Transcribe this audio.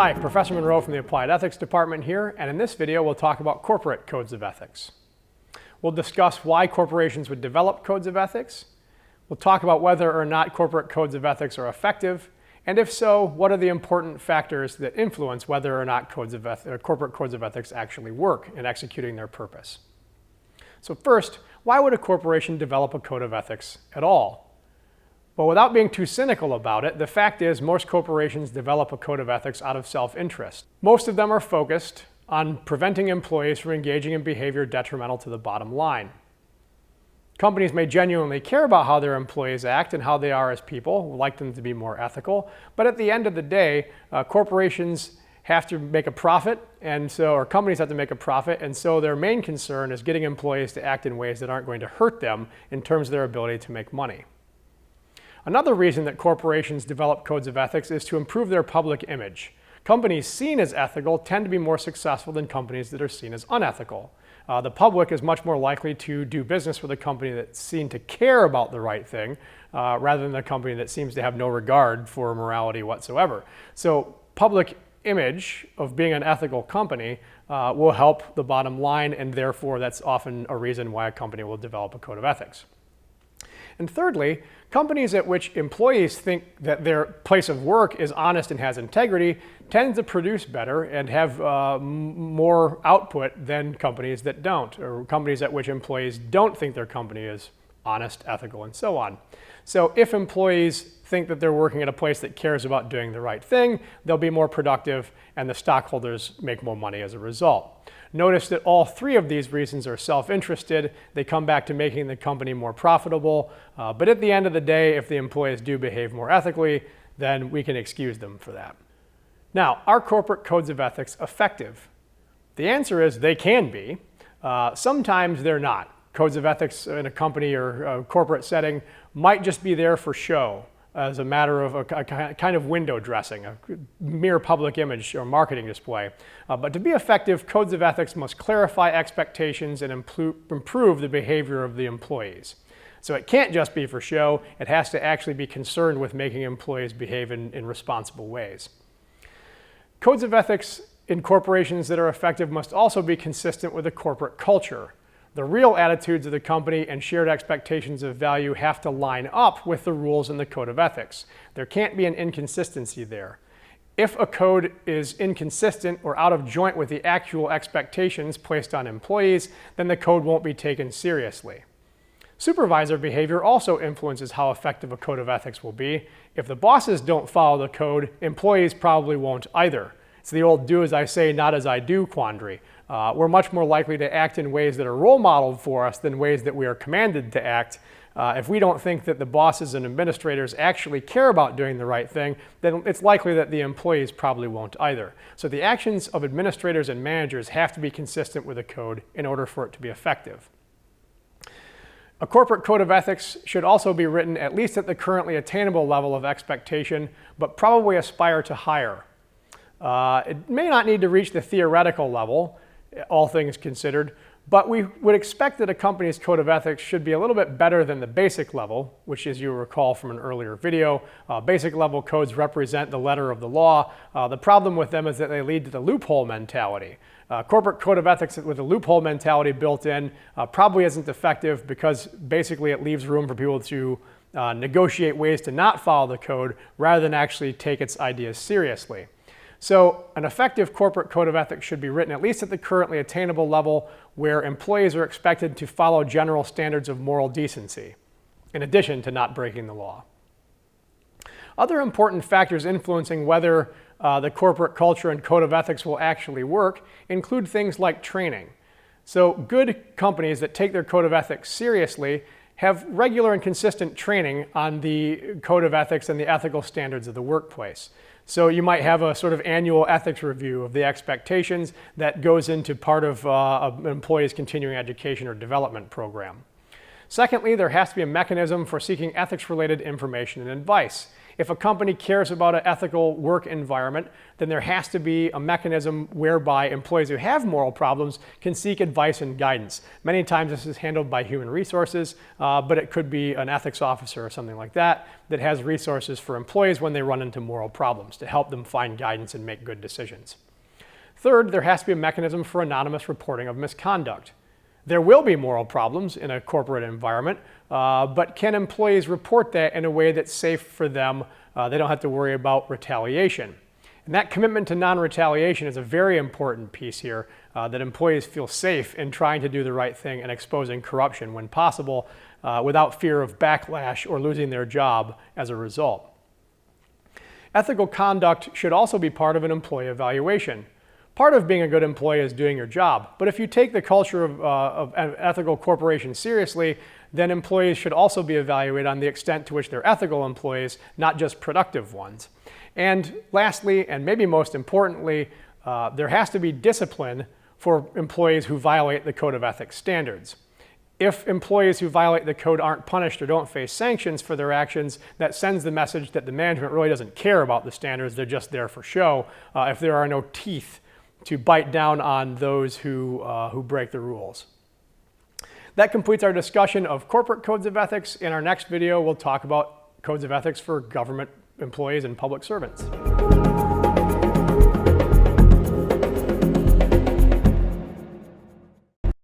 Hi, Professor Monroe from the Applied Ethics Department here, and in this video we'll talk about corporate codes of ethics. We'll discuss why corporations would develop codes of ethics. We'll talk about whether or not corporate codes of ethics are effective, and if so, what are the important factors that influence whether or not corporate codes of ethics actually work in executing their purpose. So first, why would a corporation develop a code of ethics at all? Well, without being too cynical about it, the fact is most corporations develop a code of ethics out of self-interest. Most of them are focused on preventing employees from engaging in behavior detrimental to the bottom line. Companies may genuinely care about how their employees act and how they are as people, would like them to be more ethical, but at the end of the day, corporations have to make a profit, or companies have to make a profit, and so their main concern is getting employees to act in ways that aren't going to hurt them in terms of their ability to make money. Another reason that corporations develop codes of ethics is to improve their public image. Companies seen as ethical tend to be more successful than companies that are seen as unethical. The public is much more likely to do business with a company that's seen to care about the right thing rather than a company that seems to have no regard for morality whatsoever. So public image of being an ethical company will help the bottom line, and therefore that's often a reason why a company will develop a code of ethics. And thirdly, companies at which employees think that their place of work is honest and has integrity tend to produce better and have more output than companies that don't, or companies at which employees don't think their company is honest, ethical, and so on. So if employees think that they're working at a place that cares about doing the right thing, they'll be more productive and the stockholders make more money as a result. Notice that all three of these reasons are self-interested. They come back to making the company more profitable. But at the end of the day, if the employees do behave more ethically, then we can excuse them for that. Now, are corporate codes of ethics effective? The answer is they can be. Sometimes they're not. Codes of ethics in a company or a corporate setting might just be there for show, as a matter of a kind of window dressing, a mere public image or marketing display. But to be effective, codes of ethics must clarify expectations and improve the behavior of the employees. So it can't just be for show, it has to actually be concerned with making employees behave in responsible ways. Codes of ethics in corporations that are effective must also be consistent with a corporate culture. The real attitudes of the company and shared expectations of value have to line up with the rules in the code of ethics. There can't be an inconsistency there. If a code is inconsistent or out of joint with the actual expectations placed on employees, then the code won't be taken seriously. Supervisor behavior also influences how effective a code of ethics will be. If the bosses don't follow the code, employees probably won't either. It's the old do as I say, not as I do quandary. We're much more likely to act in ways that are role modeled for us than ways that we are commanded to act. If we don't think that the bosses and administrators actually care about doing the right thing, then it's likely that the employees probably won't either. So the actions of administrators and managers have to be consistent with the code in order for it to be effective. A corporate code of ethics should also be written at least at the currently attainable level of expectation, but probably aspire to higher. It may not need to reach the theoretical level, all things considered, but we would expect that a company's code of ethics should be a little bit better than the basic level, which, as you recall from an earlier video, basic level codes represent the letter of the law. The problem with them is that they lead to the loophole mentality. Corporate code of ethics with a loophole mentality built in probably isn't effective because basically it leaves room for people to negotiate ways to not follow the code rather than actually take its ideas seriously. So an effective corporate code of ethics should be written at least at the currently attainable level where employees are expected to follow general standards of moral decency, in addition to not breaking the law. Other important factors influencing whether the corporate culture and code of ethics will actually work include things like training. So good companies that take their code of ethics seriously have regular and consistent training on the code of ethics and the ethical standards of the workplace. So you might have a sort of annual ethics review of the expectations that goes into part of an employee's continuing education or development program. Secondly, there has to be a mechanism for seeking ethics-related information and advice. If a company cares about an ethical work environment, then there has to be a mechanism whereby employees who have moral problems can seek advice and guidance. Many times this is handled by human resources, but it could be an ethics officer or something like that that has resources for employees when they run into moral problems to help them find guidance and make good decisions. Third, there has to be a mechanism for anonymous reporting of misconduct. There will be moral problems in a corporate environment, but can employees report that in a way that's safe for them? They don't have to worry about retaliation. And that commitment to non-retaliation is a very important piece here, that employees feel safe in trying to do the right thing and exposing corruption when possible, without fear of backlash or losing their job as a result. Ethical conduct should also be part of an employee evaluation. Part of being a good employee is doing your job, but if you take the culture of an ethical corporation seriously, then employees should also be evaluated on the extent to which they're ethical employees, not just productive ones. And lastly, and maybe most importantly, there has to be discipline for employees who violate the Code of Ethics standards. If employees who violate the code aren't punished or don't face sanctions for their actions, that sends the message that the management really doesn't care about the standards, they're just there for show, if there are no teeth to bite down on those who break the rules. That completes our discussion of corporate codes of ethics. In our next video, we'll talk about codes of ethics for government employees and public servants.